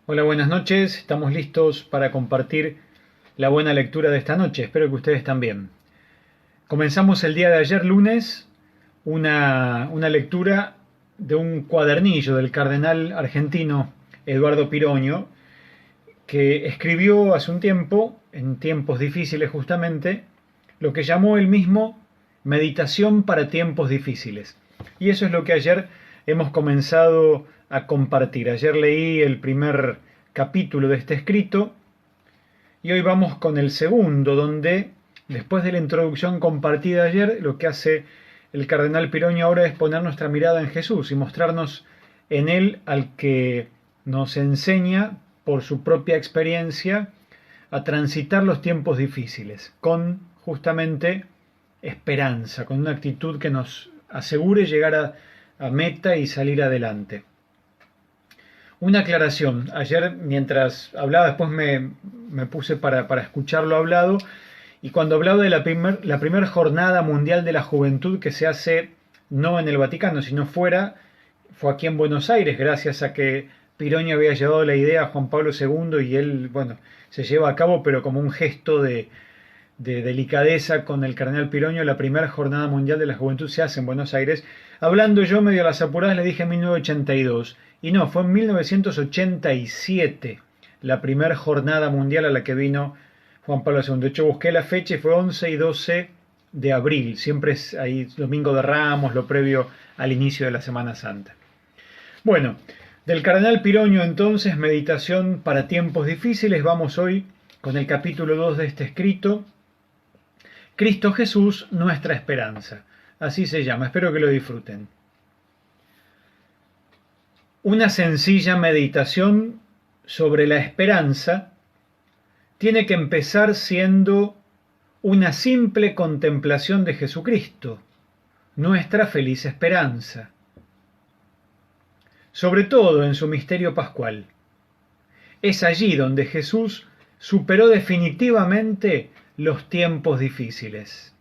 Hola, buenas noches. Estamos listos para compartir la buena lectura de esta noche. Espero que ustedes también. Comenzamos el día de ayer, lunes, una lectura de un cuadernillo del cardenal argentino Eduardo Piroño, que escribió hace un tiempo, en tiempos difíciles justamente, lo que llamó él mismo Meditación para tiempos difíciles. Y eso es lo que ayer hemos comenzado a compartir. Ayer leí el primer capítulo de este escrito y hoy vamos con el segundo, donde después de la introducción compartida ayer, lo que hace el cardenal Piroño ahora es poner nuestra mirada en Jesús y mostrarnos en él al que nos enseña por su propia experiencia a transitar los tiempos difíciles con justamente esperanza, con una actitud que nos asegure llegar a meta y salir adelante. Una aclaración. Ayer mientras hablaba, después me puse para escucharlo hablado, y cuando hablaba de la primera jornada mundial de la juventud que se hace no en el Vaticano, sino fuera, fue aquí en Buenos Aires, gracias a que Piroño había llevado la idea a Juan Pablo II y él, bueno, se lleva a cabo, pero como un gesto de delicadeza con el cardenal Piroño, la primera jornada mundial de la juventud se hace en Buenos Aires. Hablando yo medio a las apuradas le dije 1982, y no, fue en 1987 la primera jornada mundial a la que vino Juan Pablo II. De hecho busqué la fecha y fue 11 y 12 de abril, siempre es ahí domingo de Ramos, lo previo al inicio de la Semana Santa. Bueno, del cardenal Piroño entonces, Meditación para tiempos difíciles, vamos hoy con el capítulo 2 de este escrito, Cristo Jesús, nuestra esperanza. Así se llama, espero que lo disfruten. Una sencilla meditación sobre la esperanza tiene que empezar siendo una simple contemplación de Jesucristo, nuestra feliz esperanza. Sobre todo en su misterio pascual. Es allí donde Jesús superó definitivamente los tiempos difíciles.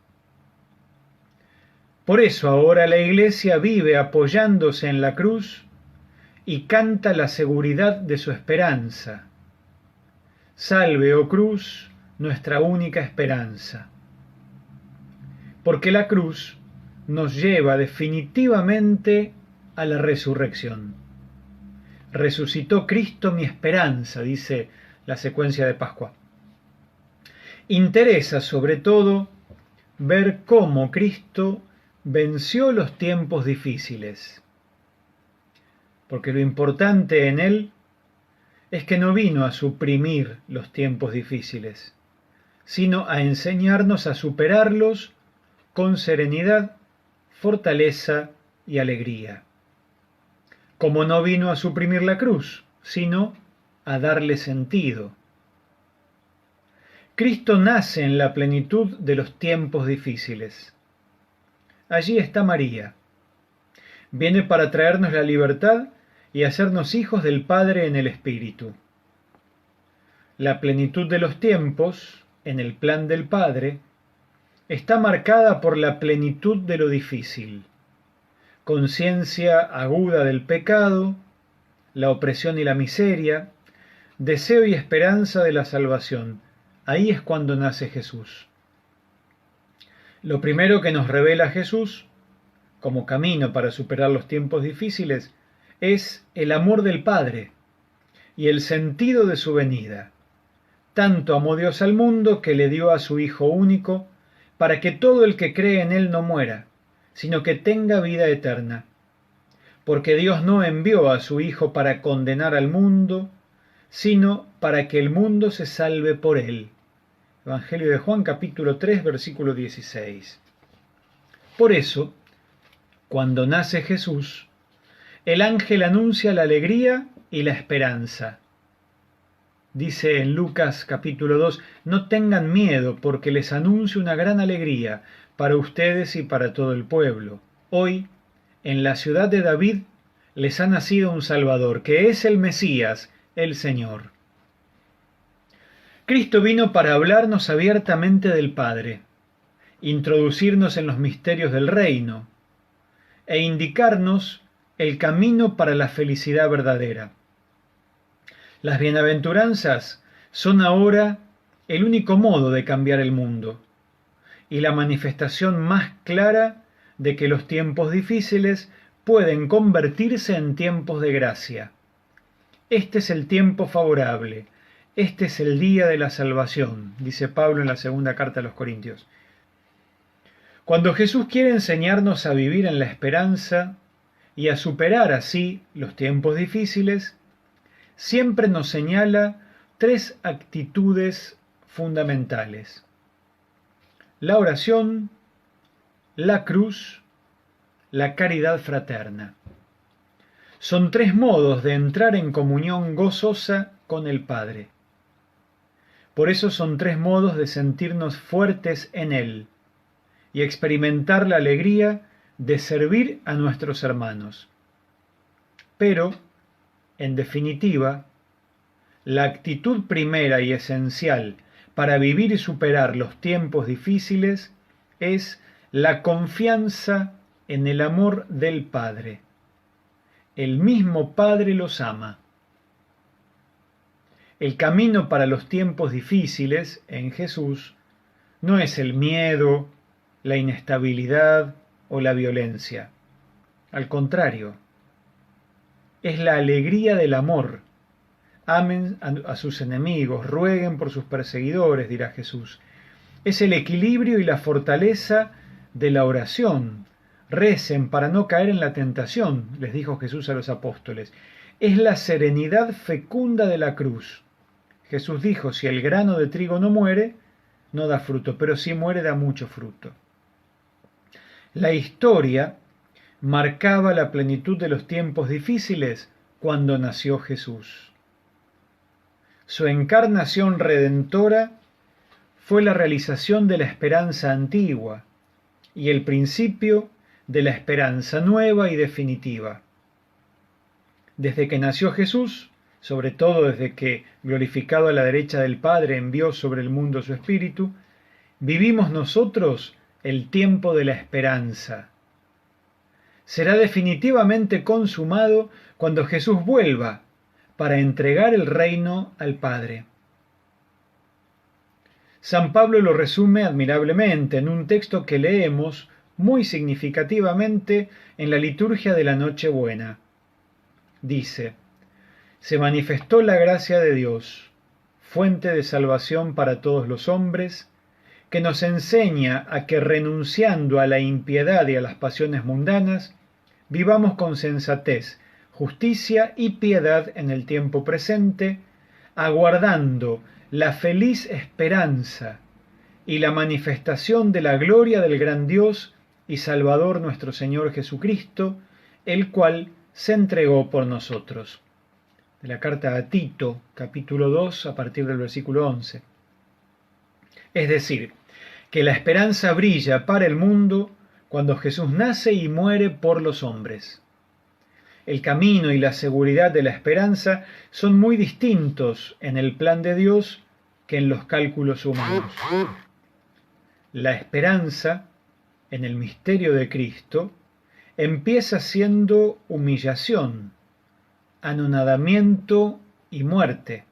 Por eso ahora la Iglesia vive apoyándose en la cruz y canta la seguridad de su esperanza. Salve, oh cruz, nuestra única esperanza. Porque la cruz nos lleva definitivamente a la resurrección. Resucitó Cristo mi esperanza, dice la secuencia de Pascua. Interesa sobre todo ver cómo Cristo venció los tiempos difíciles, porque lo importante en él es que no vino a suprimir los tiempos difíciles, sino a enseñarnos a superarlos con serenidad, fortaleza y alegría. Como no vino a suprimir la cruz, sino a darle sentido. Cristo nace en la plenitud de los tiempos difíciles. Allí está María. Viene para traernos la libertad y hacernos hijos del Padre en el Espíritu. La plenitud de los tiempos, en el plan del Padre, está marcada por la plenitud de lo difícil, conciencia aguda del pecado, la opresión y la miseria, deseo y esperanza de la salvación. Ahí es cuando nace Jesús. Lo primero que nos revela Jesús, como camino para superar los tiempos difíciles, es el amor del Padre y el sentido de su venida. Tanto amó Dios al mundo que le dio a su Hijo único, para que todo el que cree en Él no muera, sino que tenga vida eterna. Porque Dios no envió a su Hijo para condenar al mundo, sino para que el mundo se salve por Él. Evangelio de Juan, capítulo 3, versículo 16. Por eso, cuando nace Jesús, el ángel anuncia la alegría y la esperanza. Dice en Lucas capítulo 2, no tengan miedo porque les anuncio una gran alegría para ustedes y para todo el pueblo. Hoy, en la ciudad de David, les ha nacido un Salvador, que es el Mesías, el Señor. Cristo vino para hablarnos abiertamente del Padre, introducirnos en los misterios del reino e indicarnos el camino para la felicidad verdadera. Las bienaventuranzas son ahora el único modo de cambiar el mundo y la manifestación más clara de que los tiempos difíciles pueden convertirse en tiempos de gracia. Este es el tiempo favorable, este es el día de la salvación, dice Pablo en la segunda carta a los Corintios. Cuando Jesús quiere enseñarnos a vivir en la esperanza y a superar así los tiempos difíciles, siempre nos señala tres actitudes fundamentales: la oración, la cruz, la caridad fraterna. Son tres modos de entrar en comunión gozosa con el Padre. Por eso son tres modos de sentirnos fuertes en Él y experimentar la alegría de servir a nuestros hermanos. Pero, en definitiva, la actitud primera y esencial para vivir y superar los tiempos difíciles es la confianza en el amor del Padre. El mismo Padre los ama. El camino para los tiempos difíciles en Jesús no es el miedo, la inestabilidad o la violencia. Al contrario, es la alegría del amor. Amen a sus enemigos, rueguen por sus perseguidores, dirá Jesús. Es el equilibrio y la fortaleza de la oración. Recen para no caer en la tentación, les dijo Jesús a los apóstoles. Es la serenidad fecunda de la cruz. Jesús dijo, si el grano de trigo no muere, no da fruto, pero si muere da mucho fruto. La historia marcaba la plenitud de los tiempos difíciles cuando nació Jesús. Su encarnación redentora fue la realización de la esperanza antigua y el principio de la esperanza nueva y definitiva. Desde que nació Jesús, sobre todo desde que, glorificado a la derecha del Padre, envió sobre el mundo su Espíritu, vivimos nosotros el tiempo de la esperanza. Será definitivamente consumado cuando Jesús vuelva para entregar el reino al Padre. San Pablo lo resume admirablemente en un texto que leemos muy significativamente en la liturgia de la Nochebuena. Dice: se manifestó la gracia de Dios, fuente de salvación para todos los hombres, que nos enseña a que renunciando a la impiedad y a las pasiones mundanas, vivamos con sensatez, justicia y piedad en el tiempo presente, aguardando la feliz esperanza y la manifestación de la gloria del gran Dios y Salvador nuestro Señor Jesucristo, el cual se entregó por nosotros. De la carta a Tito, capítulo 2, a partir del versículo 11. Es decir, que la esperanza brilla para el mundo cuando Jesús nace y muere por los hombres. El camino y la seguridad de la esperanza son muy distintos en el plan de Dios que en los cálculos humanos. La esperanza, en el misterio de Cristo, empieza siendo humillación, anonadamiento y muerte.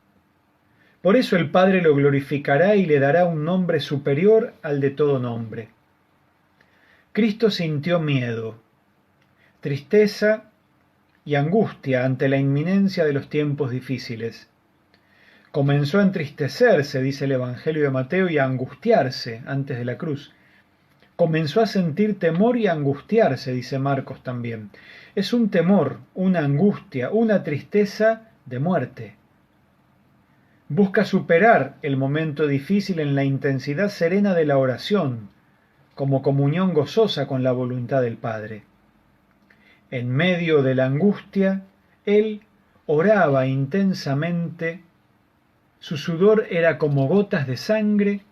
Por eso el Padre lo glorificará y le dará un nombre superior al de todo nombre. Cristo sintió miedo, tristeza y angustia ante la inminencia de los tiempos difíciles. Comenzó a entristecerse, dice el Evangelio de Mateo, y a angustiarse antes de la cruz. Comenzó a sentir temor y a angustiarse, dice Marcos también. Es un temor, una angustia, una tristeza de muerte. Busca superar el momento difícil en la intensidad serena de la oración, como comunión gozosa con la voluntad del Padre. En medio de la angustia, él oraba intensamente. Su sudor era como gotas de sangre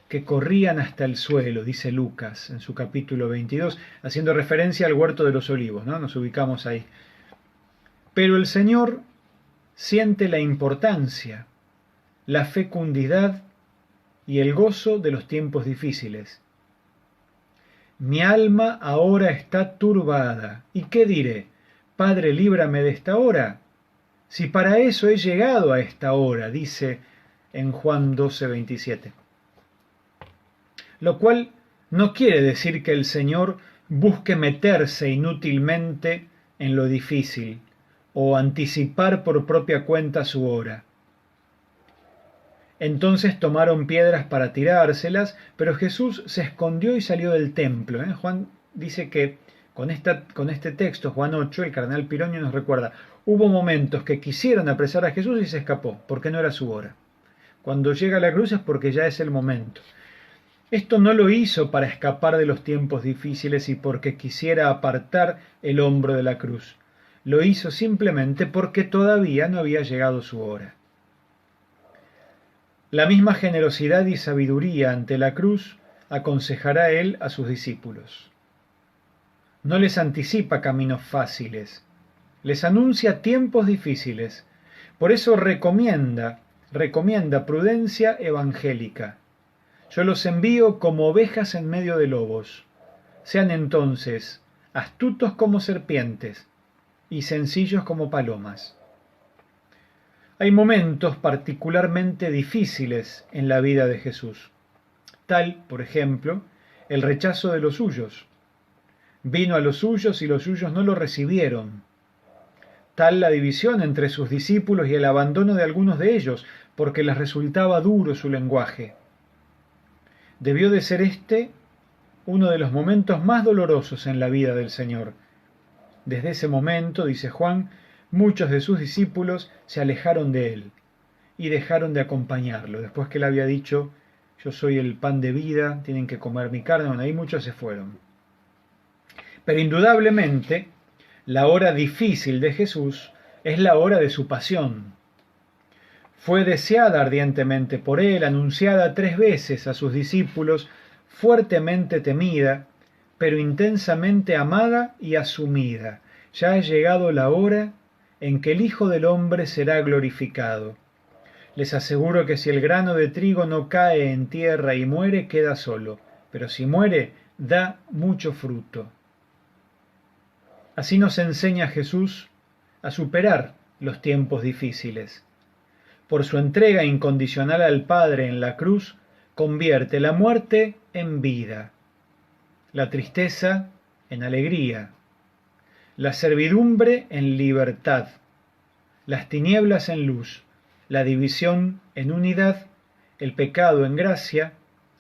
que corrían hasta el suelo, dice Lucas en su capítulo 22, haciendo referencia al huerto de los olivos, ¿no? Nos ubicamos ahí. Pero el Señor siente la importancia, la fecundidad y el gozo de los tiempos difíciles. Mi alma ahora está turbada. ¿Y qué diré? Padre, líbrame de esta hora. Si para eso he llegado a esta hora, dice en Juan 12:27. Lo cual no quiere decir que el Señor busque meterse inútilmente en lo difícil o anticipar por propia cuenta su hora. Entonces tomaron piedras para tirárselas, pero Jesús se escondió y salió del templo. Juan dice que con este texto, Juan 8, el cardenal Pironio nos recuerda, hubo momentos que quisieron apresar a Jesús y se escapó, porque no era su hora. Cuando llega a la cruz es porque ya es el momento. Esto no lo hizo para escapar de los tiempos difíciles y porque quisiera apartar el hombro de la cruz. Lo hizo simplemente porque todavía no había llegado su hora. La misma generosidad y sabiduría ante la cruz aconsejará él a sus discípulos. No les anticipa caminos fáciles, les anuncia tiempos difíciles. Por eso recomienda prudencia evangélica. Yo los envío como ovejas en medio de lobos. Sean entonces astutos como serpientes y sencillos como palomas. Hay momentos particularmente difíciles en la vida de Jesús. Tal, por ejemplo, el rechazo de los suyos. Vino a los suyos y los suyos no lo recibieron. Tal la división entre sus discípulos y el abandono de algunos de ellos, porque les resultaba duro su lenguaje. Debió de ser este uno de los momentos más dolorosos en la vida del Señor. Desde ese momento, dice Juan, muchos de sus discípulos se alejaron de él y dejaron de acompañarlo. Después que él había dicho, yo soy el pan de vida, tienen que comer mi carne, bueno, ahí muchos se fueron. Pero indudablemente, la hora difícil de Jesús es la hora de su pasión. Fue deseada ardientemente por él, anunciada 3 veces a sus discípulos, fuertemente temida, pero intensamente amada y asumida. Ya ha llegado la hora en que el Hijo del Hombre será glorificado. Les aseguro que si el grano de trigo no cae en tierra y muere, queda solo, pero si muere, da mucho fruto. Así nos enseña Jesús a superar los tiempos difíciles. Por su entrega incondicional al Padre en la cruz, convierte la muerte en vida, la tristeza en alegría, la servidumbre en libertad, las tinieblas en luz, la división en unidad, el pecado en gracia,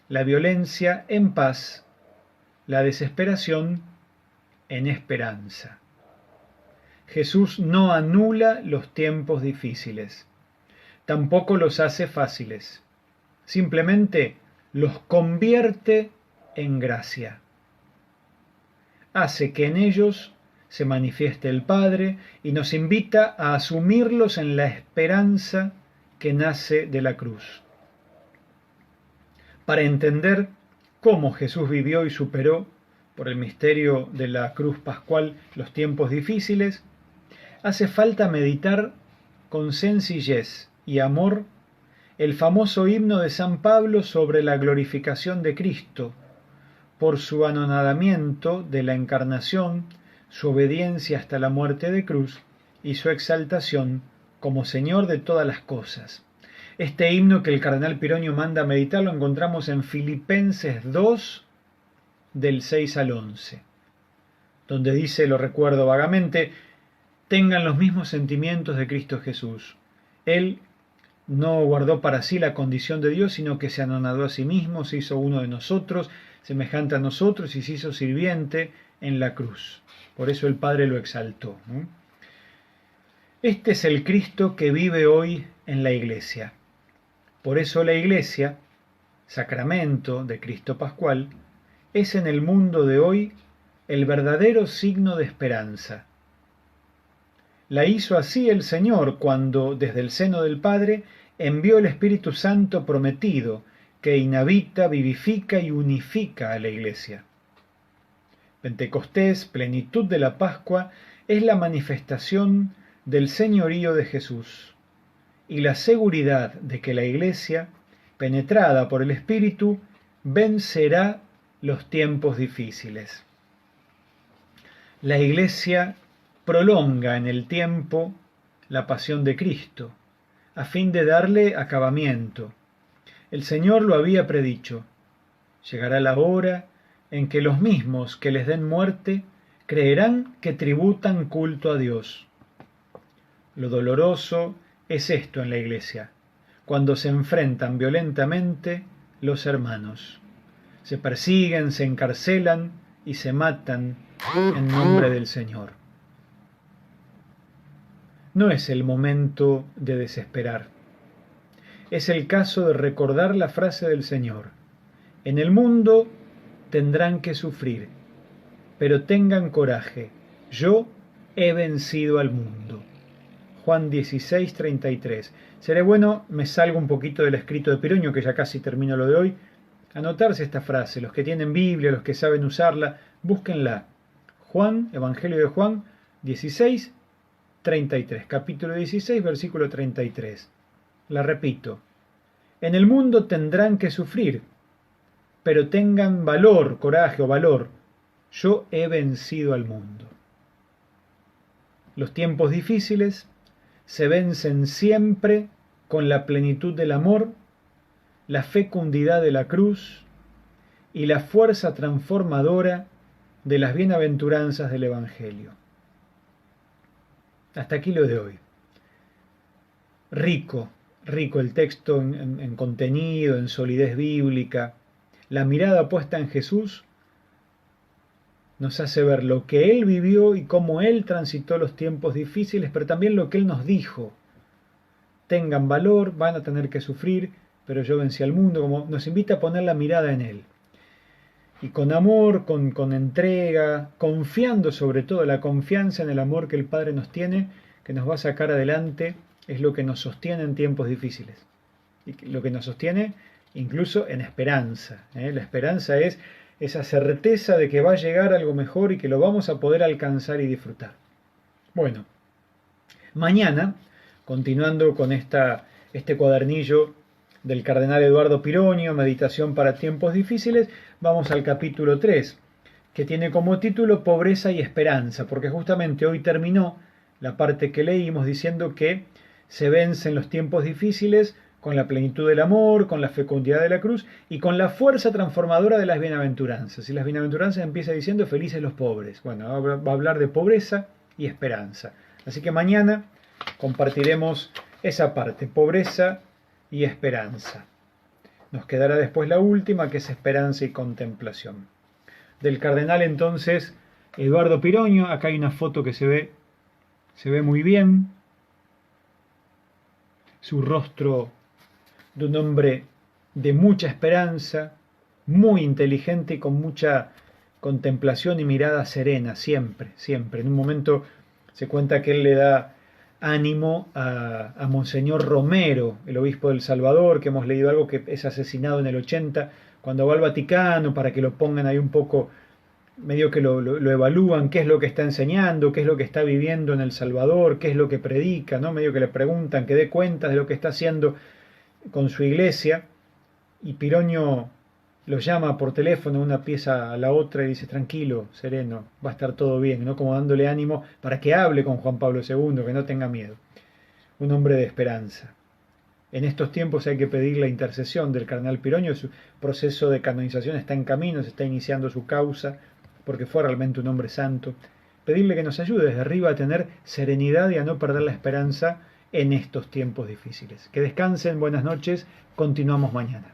la violencia en paz, la desesperación en esperanza. Jesús no anula los tiempos difíciles, tampoco los hace fáciles, simplemente los convierte en gracia. Hace que en ellos se manifieste el Padre y nos invita a asumirlos en la esperanza que nace de la cruz. Para entender cómo Jesús vivió y superó por el misterio de la cruz pascual los tiempos difíciles, hace falta meditar con sencillez y amor el famoso himno de San Pablo sobre la glorificación de Cristo, por su anonadamiento de la encarnación, su obediencia hasta la muerte de cruz y su exaltación como Señor de todas las cosas. Este himno que el cardenal Pironio manda a meditar lo encontramos en Filipenses 2, del 6 al 11, donde dice, lo recuerdo vagamente, tengan los mismos sentimientos de Cristo Jesús. Él no guardó para sí la condición de Dios, sino que se anonadó a sí mismo, se hizo uno de nosotros, semejante a nosotros, y se hizo sirviente en la cruz. Por eso el Padre lo exaltó, ¿no? Este es el Cristo que vive hoy en la Iglesia. Por eso la Iglesia, sacramento de Cristo Pascual, es en el mundo de hoy el verdadero signo de esperanza. La hizo así el Señor cuando, desde el seno del Padre, envió el Espíritu Santo prometido, que inhabita, vivifica y unifica a la Iglesia. Pentecostés, plenitud de la Pascua, es la manifestación del señorío de Jesús y la seguridad de que la Iglesia, penetrada por el Espíritu, vencerá los tiempos difíciles. La Iglesia prolonga en el tiempo la pasión de Cristo, a fin de darle acabamiento. El Señor lo había predicho. Llegará la hora en que los mismos que les den muerte creerán que tributan culto a Dios. Lo doloroso es esto en la Iglesia, cuando se enfrentan violentamente los hermanos. Se persiguen, se encarcelan y se matan en nombre del Señor. No es el momento de desesperar. Es el caso de recordar la frase del Señor. En el mundo tendrán que sufrir, pero tengan coraje. Yo he vencido al mundo. Juan 16:33. Seré bueno, me salgo un poquito del escrito de Piroño, que ya casi termino lo de hoy, anotarse esta frase. Los que tienen Biblia, los que saben usarla, búsquenla. Juan, Evangelio de Juan 16:33, capítulo 16, versículo 33. La repito. En el mundo tendrán que sufrir, pero tengan valor, coraje o valor. Yo he vencido al mundo. Los tiempos difíciles se vencen siempre con la plenitud del amor, la fecundidad de la cruz y la fuerza transformadora de las bienaventuranzas del Evangelio. Hasta aquí lo de hoy. Rico el texto en contenido, en solidez bíblica. La mirada puesta en Jesús nos hace ver lo que Él vivió y cómo Él transitó los tiempos difíciles, pero también lo que Él nos dijo. Tengan valor, van a tener que sufrir, pero yo vencí al mundo, como nos invita a poner la mirada en Él. Y con amor, con entrega, confiando sobre todo, la confianza en el amor que el Padre nos tiene, que nos va a sacar adelante, es lo que nos sostiene en tiempos difíciles. Y lo que nos sostiene incluso en esperanza. La esperanza es esa certeza de que va a llegar algo mejor y que lo vamos a poder alcanzar y disfrutar. Bueno, mañana, continuando con este cuadernillo del cardenal Eduardo Piroño, Meditación para tiempos difíciles, vamos al capítulo 3, que tiene como título Pobreza y Esperanza, porque justamente hoy terminó la parte que leímos diciendo que se vencen los tiempos difíciles con la plenitud del amor, con la fecundidad de la cruz y con la fuerza transformadora de las bienaventuranzas. Y las bienaventuranzas empieza diciendo felices los pobres. Bueno, va a hablar de pobreza y esperanza. Así que mañana compartiremos esa parte, pobreza y esperanza. Nos quedará después la última, que es esperanza y contemplación. Del cardenal entonces Eduardo Piroño, acá hay una foto que se ve muy bien. Su rostro de un hombre de mucha esperanza, muy inteligente y con mucha contemplación y mirada serena, siempre. En un momento se cuenta que él le da ánimo a Monseñor Romero, el obispo del Salvador, que hemos leído algo, que es asesinado en el 80, cuando va al Vaticano para que lo pongan ahí un poco, medio que lo evalúan, qué es lo que está enseñando, qué es lo que está viviendo en El Salvador, qué es lo que predica, ¿no? Medio que le preguntan que dé cuentas de lo que está haciendo con su iglesia, y Piroño lo llama por teléfono una pieza a la otra y dice, tranquilo, sereno, va a estar todo bien, ¿no? Como dándole ánimo para que hable con Juan Pablo II, que no tenga miedo. Un hombre de esperanza. En estos tiempos hay que pedir la intercesión del cardenal Piroño, su proceso de canonización está en camino, se está iniciando su causa, porque fue realmente un hombre santo. Pedirle que nos ayude desde arriba a tener serenidad y a no perder la esperanza en estos tiempos difíciles. Que descansen, buenas noches, continuamos mañana.